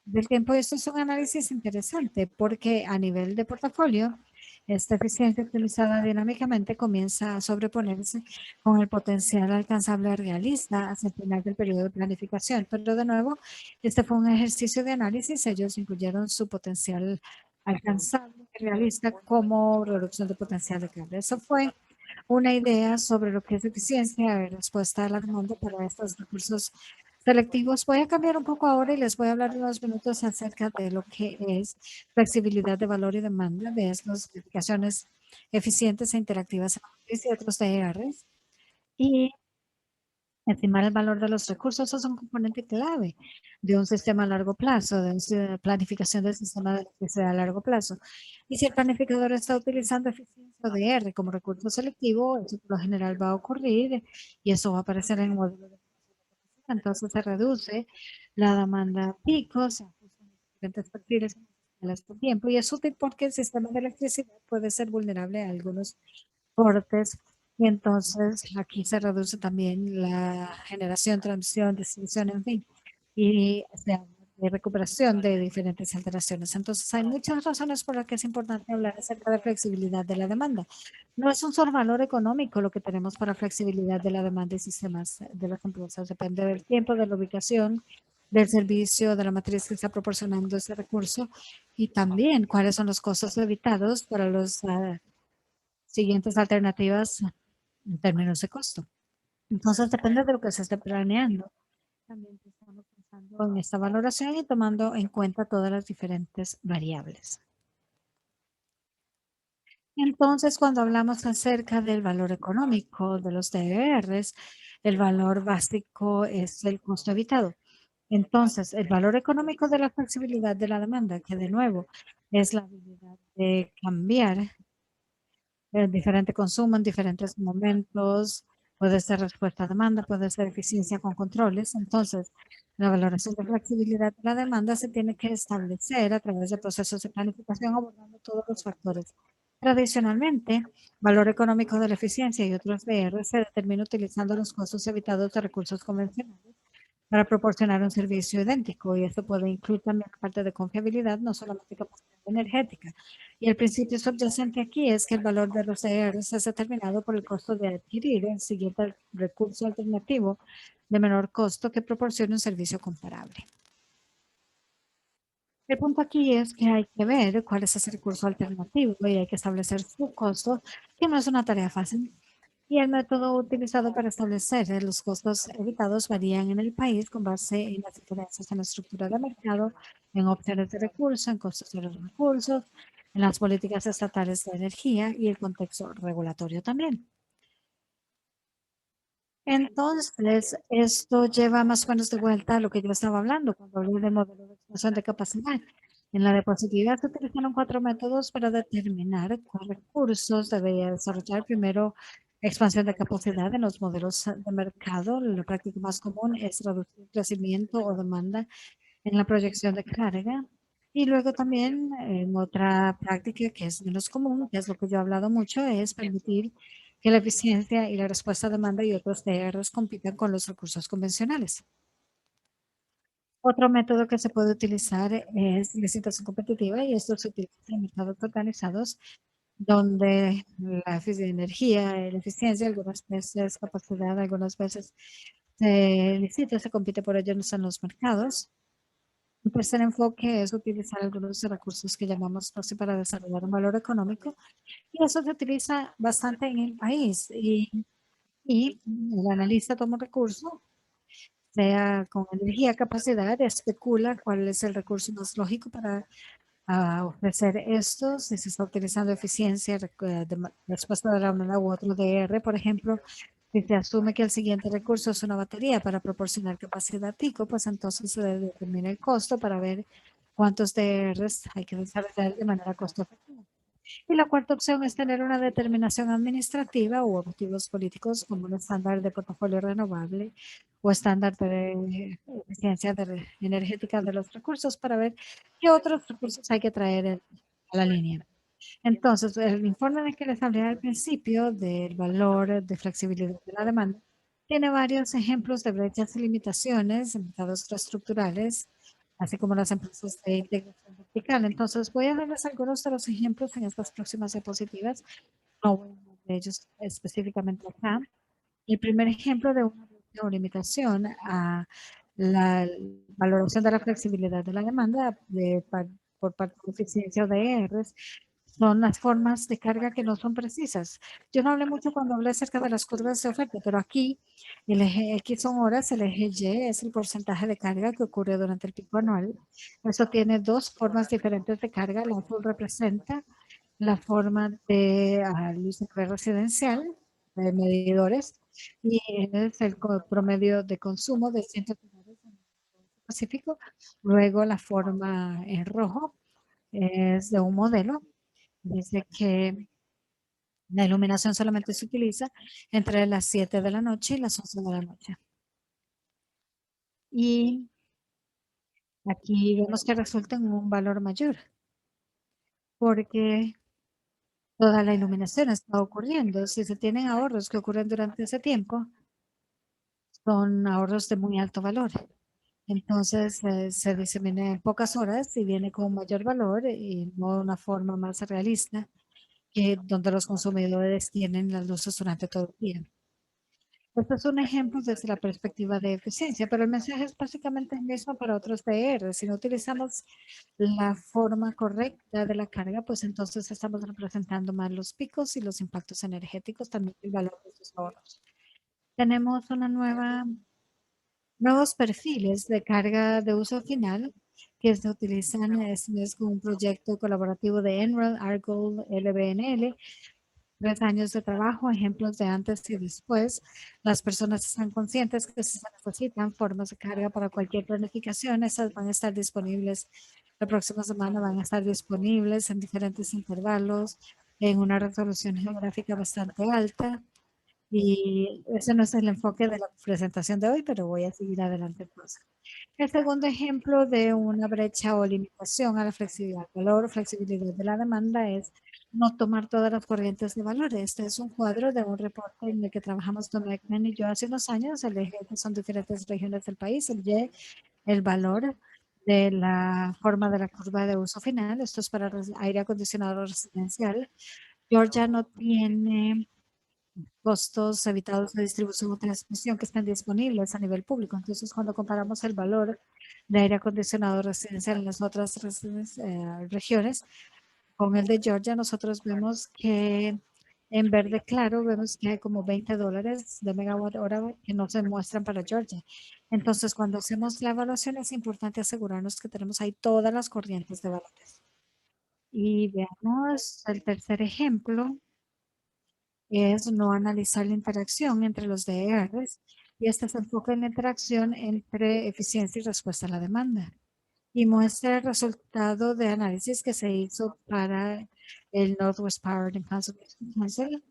del tiempo. Esto es un análisis interesante porque a nivel de portafolio, esta eficiencia utilizada dinámicamente comienza a sobreponerse con el potencial alcanzable realista hacia el final del periodo de planificación. Pero de nuevo, este fue un ejercicio de análisis. Ellos incluyeron su potencial alcanzable realista como reducción de potencial de cambio. Eso fue una idea sobre lo que es eficiencia y respuesta a la demanda para estos recursos selectivos. Voy a cambiar un poco ahora y les voy a hablar unos minutos acerca de lo que es flexibilidad de valor y demanda de estas aplicaciones eficientes e interactivas y otros DRs. Y estimar el valor de los recursos es un componente clave de un sistema a largo plazo, de una planificación del sistema de electricidad a largo plazo. Y si el planificador está utilizando eficiencia ODR como recurso selectivo, eso por lo general va a ocurrir y eso va a aparecer en el modelo de entonces se reduce la demanda pico, se ajustan los diferentes perfiles de las por tiempo y es útil porque el sistema de electricidad puede ser vulnerable a algunos cortes y entonces aquí se reduce también la generación, transmisión, distribución, en fin, y de recuperación de diferentes alteraciones. Entonces hay muchas razones por las que es importante hablar acerca de flexibilidad de la demanda. No es un solo valor económico lo que tenemos para flexibilidad de la demanda y sistemas de las empresas. Depende del tiempo, de la ubicación, del servicio, de la matriz que está proporcionando ese recurso y también cuáles son los costos evitados para los siguientes alternativas en términos de costo. Entonces depende de lo que se esté planeando. También estamos pensando en esta valoración y tomando en cuenta todas las diferentes variables. Entonces, cuando hablamos acerca del valor económico de los DRs, el valor básico es el costo evitado. Entonces, el valor económico de la flexibilidad de la demanda, que de nuevo es la habilidad de cambiar diferente consumo en diferentes momentos, puede ser respuesta a demanda, puede ser eficiencia con controles. Entonces, la valoración de flexibilidad de la demanda se tiene que establecer a través de procesos de planificación abordando todos los factores. Tradicionalmente, valor económico de la eficiencia y otros VR se determina utilizando los costos evitados de recursos convencionales para proporcionar un servicio idéntico y esto puede incluir también la parte de confiabilidad, no solamente capacidad energética. Y el principio subyacente aquí es que el valor de los ERs es determinado por el costo de adquirir el siguiente recurso alternativo de menor costo que proporcione un servicio comparable. El punto aquí es que hay que ver cuál es ese recurso alternativo y hay que establecer su costo, que no es una tarea fácil. Y el método utilizado para establecer los costos evitados varían en el país con base en las diferencias en la estructura de mercado, en opciones de recursos, en costos de los recursos, en las políticas estatales de energía y el contexto regulatorio también. Entonces, esto lleva más o menos de vuelta a lo que yo estaba hablando cuando hablé de modelo de expansión de capacidad. En la diapositiva se utilizaron 4 métodos para determinar cuáles recursos debería desarrollar. Primero, expansión de capacidad en los modelos de mercado. La práctica más común es reducir crecimiento o demanda en la proyección de carga. Y luego también en otra práctica que es menos común, que es lo que yo he hablado mucho, es permitir que la eficiencia y la respuesta a demanda y otros TRs compitan con los recursos convencionales. Otro método que se puede utilizar es licitación competitiva y esto se utiliza en mercados organizados donde la energía, la eficiencia, algunas veces capacidad, algunas veces se licita, se compite por ello en los mercados. Un tercer enfoque es utilizar algunos recursos que llamamos espacio para desarrollar un valor económico, y eso se utiliza bastante en el país. Y el analista toma un recurso, sea con energía, capacidad, especula cuál es el recurso más lógico para ofrecer esto, si se está utilizando eficiencia de respuesta de la una u otro DR, por ejemplo. Si se asume que el siguiente recurso es una batería para proporcionar capacidad pico, pues entonces se determina el costo para ver cuántos DRs hay que desarrollar de manera costo efectiva. Y la cuarta opción es tener una determinación administrativa u objetivos políticos como un estándar de portafolio renovable o estándar de eficiencia energética de los recursos para ver qué otros recursos hay que traer a la línea. Entonces, el informe de que les hablé al principio del valor de flexibilidad de la demanda tiene varios ejemplos de brechas y limitaciones en mercados estructurales, así como las empresas de integración vertical. Entonces, voy a darles algunos de los ejemplos en estas próximas diapositivas. No voy a hablar de ellos específicamente acá. El primer ejemplo de una brecha o limitación a la valoración de la flexibilidad de la demanda por parte de eficiencia o de ERs son las formas de carga que no son precisas. Yo no hablé mucho cuando hablé acerca de las curvas de oferta, pero aquí el eje X son horas, el eje Y es el porcentaje de carga que ocurre durante el pico anual. Eso tiene dos formas diferentes de carga. La azul representa la forma de luz residencial de medidores y es el promedio de consumo de cientos de dólares en el Pacífico. Luego la forma en rojo es de un modelo. Dice que la iluminación solamente se utiliza entre las 7 de la noche y las 11 de la noche. Y aquí vemos que resulta en un valor mayor, porque toda la iluminación está ocurriendo. Si se tienen ahorros que ocurren durante ese tiempo, son ahorros de muy alto valor. Entonces se disemina en pocas horas y viene con mayor valor y no de una forma más realista que donde los consumidores tienen las luces durante todo el día. Este es un ejemplo desde la perspectiva de eficiencia, pero el mensaje es básicamente el mismo para otros DR. Si no utilizamos la forma correcta de la carga, pues entonces estamos representando más los picos y los impactos energéticos, también el valor de sus ahorros. Tenemos nuevos perfiles de carga de uso final que se utilizan es con un proyecto colaborativo de Enroll, Argol, LBNL, 3 años de trabajo, ejemplos de antes y después. Las personas están conscientes que si se necesitan formas de carga para cualquier planificación, estas van a estar disponibles la próxima semana, van a estar disponibles en diferentes intervalos, en una resolución geográfica bastante alta. Y ese no es el enfoque de la presentación de hoy, pero voy a seguir adelante entonces. El segundo ejemplo de una brecha o limitación a la flexibilidad, valor o flexibilidad de la demanda es no tomar todas las corrientes de valor. Este es un cuadro de un reporte en el que trabajamos Don Ekman y yo hace unos años. El eje son diferentes regiones del país, el Y, el valor de la forma de la curva de uso final. Esto es para aire acondicionado residencial. Georgia no tiene costos evitados de distribución o transmisión que están disponibles a nivel público. Entonces, cuando comparamos el valor de aire acondicionado residencial en las otras regiones con el de Georgia, nosotros vemos que en verde claro vemos que hay como $20 de megawatt hora que no se muestran para Georgia. Entonces, cuando hacemos la evaluación es importante asegurarnos que tenemos ahí todas las corrientes de valores. Y veamos el tercer ejemplo es no analizar la interacción entre los DRs y este se enfoca en la interacción entre eficiencia y respuesta a la demanda y muestra el resultado de análisis que se hizo para el Northwest Power and Conservation Council,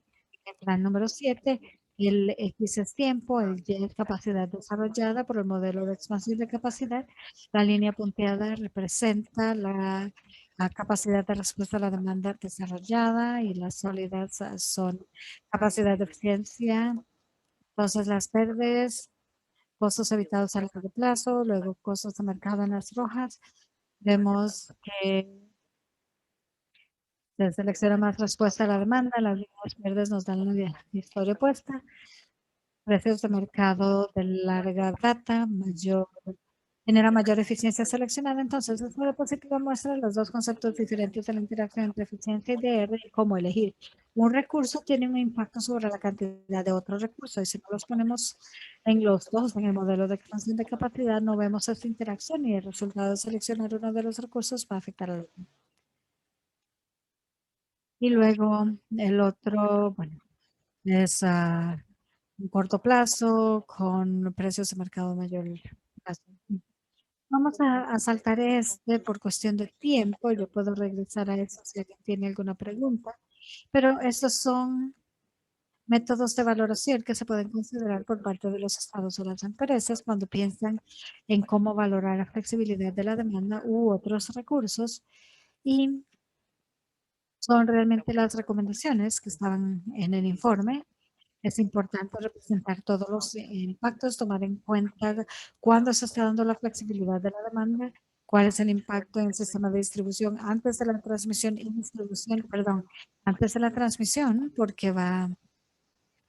el plan número 7. El X es tiempo, el Y es capacidad desarrollada por el modelo de expansión de capacidad. La línea punteada representa la capacidad de respuesta a la demanda desarrollada y las sólidas son capacidad de eficiencia. Entonces las verdes, costos evitados a largo plazo, luego costos de mercado en las rojas. Vemos que se selecciona más respuesta a la demanda, las líneas verdes nos dan la historia opuesta. Precios de mercado de larga data, mayor genera mayor eficiencia seleccionada. Entonces, esta diapositiva muestra los dos conceptos diferentes de la interacción entre eficiencia y DR y cómo elegir. Un recurso tiene un impacto sobre la cantidad de otros recursos y si no los ponemos en los dos, en el modelo de expansión de capacidad, no vemos esta interacción y el resultado de seleccionar uno de los recursos va a afectar al otro. Y luego el otro, bueno, es a un corto plazo con precios de mercado mayor plazo. Vamos a saltar este por cuestión de tiempo. Yo puedo regresar a eso si alguien tiene alguna pregunta. Pero estos son métodos de valoración que se pueden considerar por parte de los estados o las empresas cuando piensan en cómo valorar la flexibilidad de la demanda u otros recursos. Y son realmente las recomendaciones que estaban en el informe. Es importante representar todos los impactos, tomar en cuenta cuándo se está dando la flexibilidad de la demanda, cuál es el impacto en el sistema de distribución antes de la transmisión y distribución, perdón, antes de la transmisión, porque va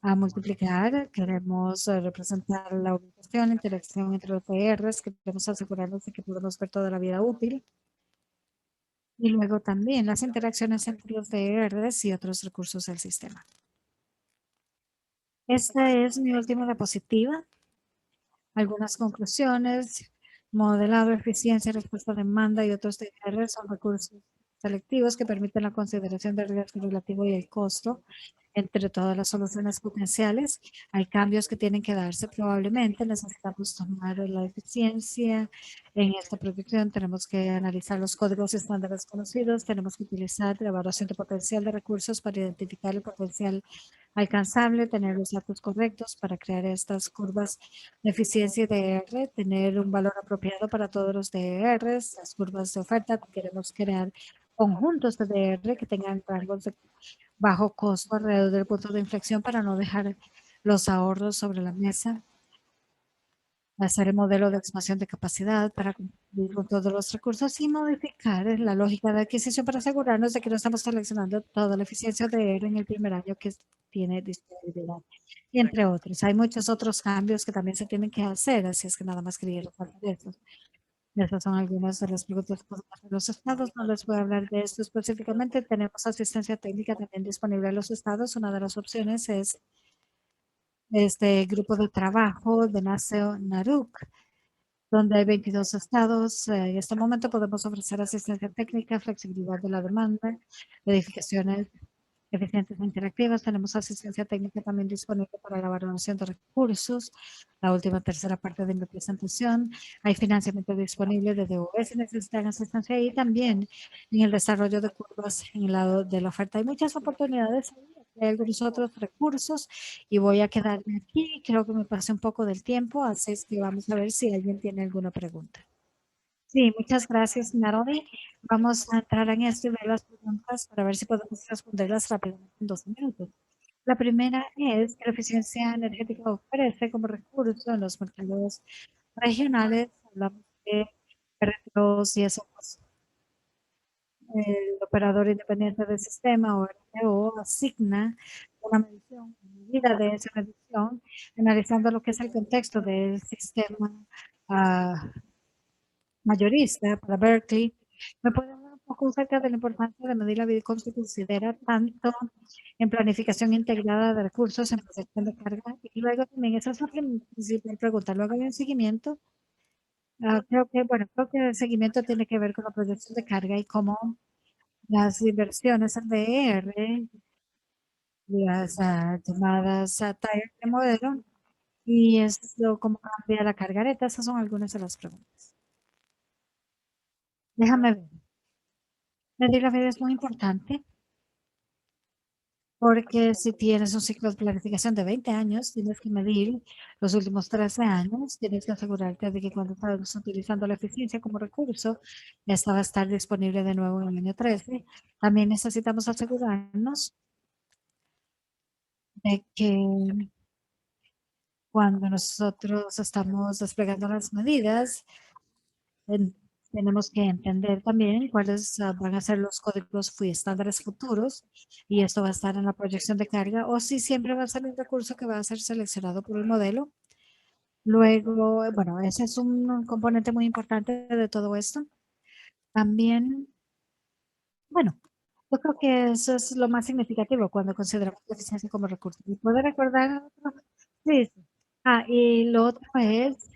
a multiplicar. Queremos representar la ubicación, la interacción entre los PRs, queremos asegurarnos de que podemos ver toda la vida útil. Y luego también las interacciones entre los DRs y otros recursos del sistema. Esta es mi última diapositiva. Algunas conclusiones, modelado, eficiencia, respuesta a demanda y otros DRs son recursos selectivos que permiten la consideración del riesgo relativo y el costo entre todas las soluciones potenciales. Hay cambios que tienen que darse probablemente. Necesitamos tomar la eficiencia en esta producción. Tenemos que analizar los códigos y estándares conocidos. Tenemos que utilizar la evaluación de potencial de recursos para identificar el potencial alcanzable, tener los datos correctos para crear estas curvas de eficiencia y DR, tener un valor apropiado para todos los DRs, las curvas de oferta. Queremos crear conjuntos de DR que tengan rangos de bajo costo alrededor del punto de inflexión para no dejar los ahorros sobre la mesa. Hacer el modelo de expansión de capacidad para cumplir con todos los recursos y modificar la lógica de adquisición para asegurarnos de que no estamos seleccionando toda la eficiencia de él en el primer año que tiene disponibilidad, y entre otros. Hay muchos otros cambios que también se tienen que hacer, así es que nada más quería resaltar eso. Esas son algunas de las preguntas que podemos hacer los estados. No les voy a hablar de esto específicamente. Tenemos asistencia técnica también disponible en los estados. Una de las opciones es este grupo de trabajo de Naseo Naruk, donde hay 22 estados. En este momento podemos ofrecer asistencia técnica, flexibilidad de la demanda, edificaciones eficientes e interactivas. Tenemos asistencia técnica también disponible para la valoración de recursos. La última tercera parte de mi presentación. Hay financiamiento disponible de DOE si necesitan asistencia y también en el desarrollo de curvas en el lado de la oferta. Hay muchas oportunidades. Hay algunos otros recursos y voy a quedarme aquí. Creo que me pasé un poco del tiempo, así es que vamos a ver si alguien tiene alguna pregunta. Sí, muchas gracias, Narodi. Vamos a entrar en esto y ver las preguntas para ver si podemos responderlas rápidamente en 2 minutos. La primera es que la eficiencia energética ofrece como recurso en los mercados regionales. Hablamos de RTOs y eso, pues, el operador independiente del sistema o RTO asigna una medición, una medida de esa medición, analizando lo que es el contexto del sistema mayorista para Berkeley. ¿Me puede hablar un poco acerca de la importancia de medir la vida y cómo se considera tanto en planificación integrada de recursos, en proyección de carga? Y luego también, esa es la principal pregunta. Luego hay un seguimiento. Creo que el seguimiento tiene que ver con la proyección de carga y cómo las inversiones en DR, las llamadas tire de modelo, y esto cómo cambia la cargareta. Esas son algunas de las preguntas. Déjame ver. Medir la vida es muy importante porque si tienes un ciclo de planificación de 20 años, tienes que medir los últimos 13 años, tienes que asegurarte de que cuando estás utilizando la eficiencia como recurso, esta va a estar disponible de nuevo en el año 13. También necesitamos asegurarnos de que cuando nosotros estamos desplegando las medidas, en- tenemos que entender también cuáles van a ser los códigos FUI estándares futuros y esto va a estar en la proyección de carga o si siempre va a ser un recurso que va a ser seleccionado por el modelo Luego, bueno, ese es un componente muy importante de todo esto. También, bueno, yo creo que eso es lo más significativo cuando consideramos la eficiencia como recurso. ¿Me puede recordar otro? Sí, sí. Y lo otro es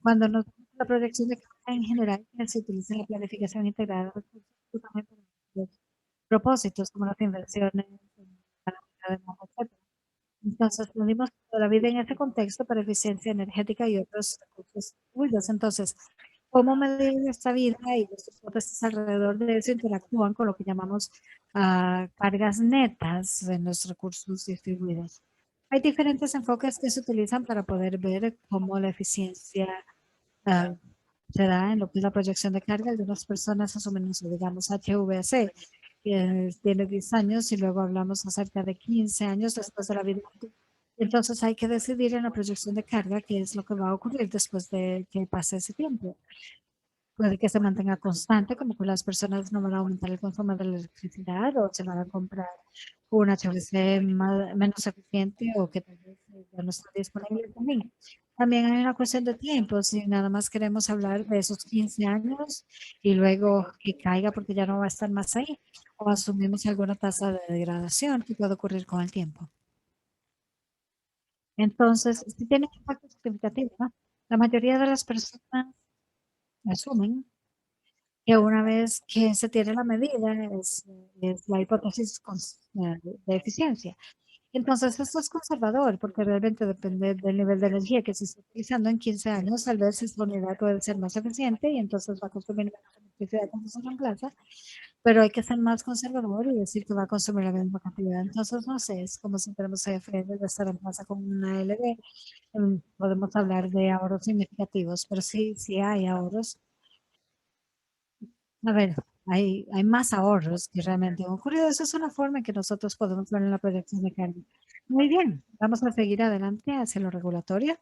cuando nos la proyección de carga en general que se utiliza en la planificación integrada de recursos, justamente para los propósitos como las inversiones, la demanda, etcétera. Entonces, lo dimos toda la vida en ese contexto para eficiencia energética y otros recursos distribuidos. Entonces, ¿cómo medir esta vida y los hipótesis alrededor de eso interactúan con lo que llamamos cargas netas en los recursos distribuidos? Hay diferentes enfoques que se utilizan para poder ver cómo la eficiencia ah, se da en lo que es la proyección de carga. Algunas personas asumen eso, digamos, HVAC, que tiene 10 años y luego hablamos acerca de 15 años después de la vida útil. Entonces hay que decidir en la proyección de carga qué es lo que va a ocurrir después de que pase ese tiempo. Puede que se mantenga constante, como que las personas no van a aumentar el consumo de la electricidad o se van a comprar una HVAC menos eficiente o que tal vez ya no está disponible también. También hay una cuestión de tiempo, si nada más queremos hablar de esos 15 años y luego que caiga porque ya no va a estar más ahí, o asumimos alguna tasa de degradación que puede ocurrir con el tiempo. Entonces, si tiene impacto significativo, ¿no? La mayoría de las personas asumen que una vez que se tiene la medida es la hipótesis de eficiencia. Entonces, esto es conservador porque realmente depende del nivel de energía que se está utilizando en 15 años. Tal vez esta unidad puede ser más eficiente y entonces va a consumir menos electricidad cuando se reemplaza, pero hay que ser más conservador y decir que va a consumir la misma cantidad. Entonces, no sé, es como si tenemos CFE de se reemplaza con una LV. Podemos hablar de ahorros significativos, pero sí, sí hay ahorros. A ver, hay más ahorros que realmente han ocurrido. Esa es una forma en que nosotros podemos ver en la proyección de carga. Muy bien, vamos a seguir adelante hacia lo regulatorio.